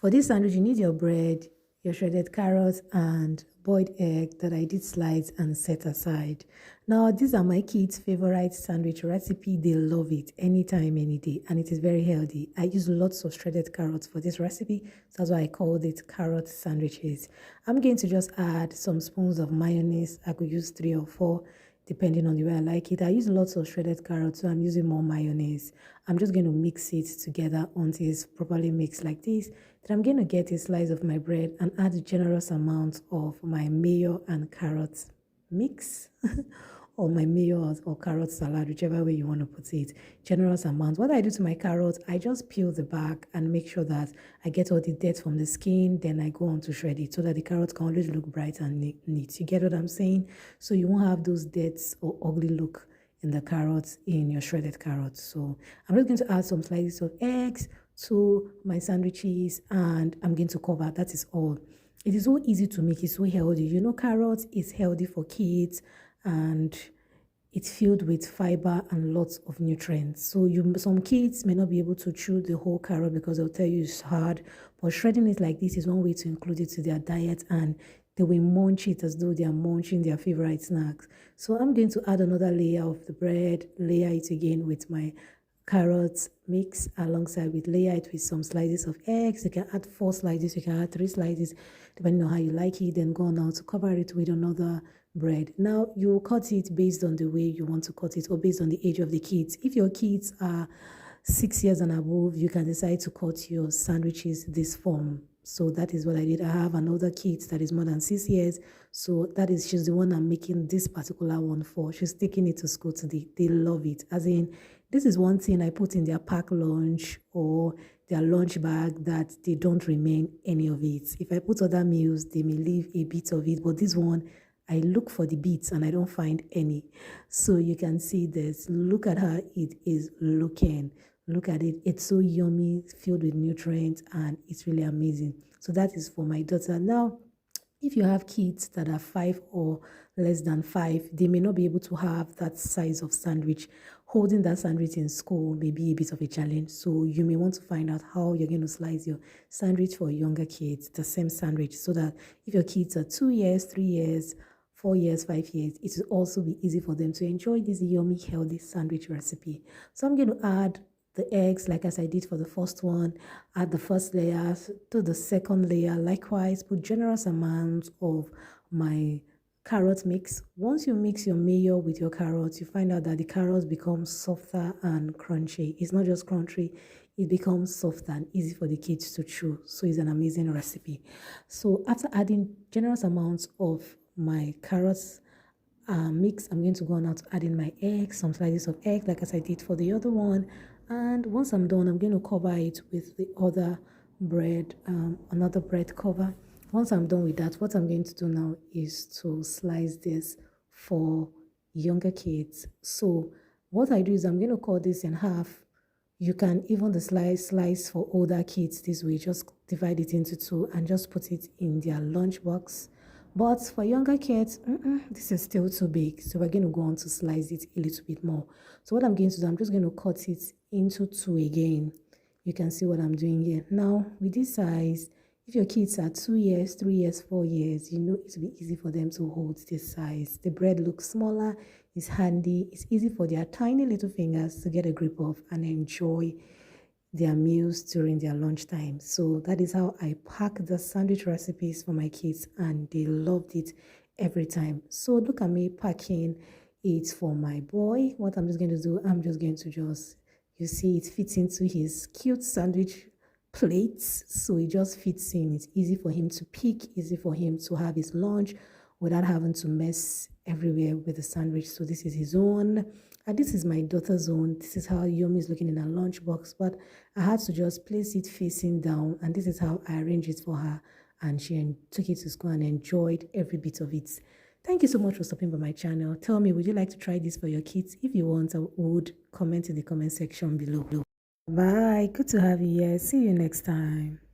For this sandwich, you need your bread, your shredded carrots, and boiled egg that I did slice and set aside. Now, these are my kids' favorite sandwich recipe. They love it anytime, any day, and it is very healthy. I use lots of shredded carrots for this recipe, so that's why I called it carrot sandwiches. I'm going to just add some spoons of mayonnaise. I could use 3 or 4 depending on the way I like it. I use lots of shredded carrots, so I'm using more mayonnaise. I'm just going to mix it together until it's properly mixed like this. Then I'm going to get a slice of my bread and add a generous amount of my mayo and carrots mix or my mayo or carrot salad, whichever way you want to put it. Generous amount. What I do to my carrots, I just peel the back and make sure that I get all the dirt from the skin. Then I go on to shred it so that the carrots can always look bright and neat. You get what I'm saying? So you won't have those dirts or ugly look in the carrots in your shredded carrots. So I'm just going to add some slices of eggs to my sandwiches and I'm going to cover. That is all. It is so easy to make. It's so healthy. You know, carrots is healthy for kids and it's filled with fiber and lots of nutrients. So some kids may not be able to chew the whole carrot because they'll tell you it's hard. But shredding it like this is one way to include it to their diet and they will munch it as though they are munching their favorite snacks. So I'm going to add another layer of the bread, layer it again with my carrots mix alongside with layer it with some slices of eggs. You can add 4 slices, you can add 3 slices depending on how you like it. Then go now to cover it with another bread. Now you cut it based on the way you want to cut it or based on the age of the kids. If your kids are 6 years and above, you can decide to cut your sandwiches this form. So that is what I did. I have another kid that is more than 6 years. So she's the one I'm making this particular one for. She's taking it to school today. They love it. As in, this is one thing I put in their pack lunch or their lunch bag that they don't remain any of it. If I put other meals, they may leave a bit of it. But this one, I look for the bits and I don't find any. So you can see this. Look at how it is looking. Look at it. It's so yummy, filled with nutrients, and it's really amazing. So that is for my daughter. Now, if you have kids that are 5 or less than 5, they may not be able to have that size of sandwich. Holding that sandwich in school may be a bit of a challenge. So you may want to find out how you're going to slice your sandwich for younger kids, the same sandwich, so that if your kids are 2 years, 3 years, 4 years, 5 years, it will also be easy for them to enjoy this yummy, healthy sandwich recipe. So I'm going to add the eggs like as I did for the first one, add the first layer to the second layer. Likewise, put generous amounts of my carrot mix. Once you mix your mayo with your carrots, you find out that the carrots become softer and crunchy. It's not just crunchy, it becomes soft and easy for the kids to chew. So it's an amazing recipe. So after adding generous amounts of my carrots mix, I'm going to go on now to add in my eggs, some slices of egg like as I did for the other one. And once I'm done, I'm going to cover it with the other bread, another bread cover. Once I'm done with that, what I'm going to do now is to slice this for younger kids. So what I do is I'm going to cut this in half. You can even the slice for older kids this way. Just divide it into 2 and just put it in their lunch box. But for younger kids, this is still too big. So we're going to go on to slice it a little bit more. So what I'm going to do, I'm just going to cut it into 2 again. You can see what I'm doing here. Now, with this size, if your kids are 2 years, 3 years, 4 years, you know it will be easy for them to hold this size. The bread looks smaller, it's handy, it's easy for their tiny little fingers to get a grip of and enjoy their meals during their lunchtime. So that is how I pack the sandwich recipes for my kids and they loved it every time. So look at me packing it for my boy. What I'm just going to do, I'm just going to you see it fits into his cute sandwich plates. So it just fits in. It's easy for him to pick, easy for him to have his lunch without having to mess everywhere with the sandwich. So this is his own. And this is my daughter's own. This is how Yomi is looking in her lunchbox. But I had to just place it facing down. And this is how I arranged it for her. And she took it to school and enjoyed every bit of it. Thank you so much for stopping by my channel. Tell me, would you like to try this for your kids? If you want, I would comment in the comment section below. Bye. Good to have you here. See you next time.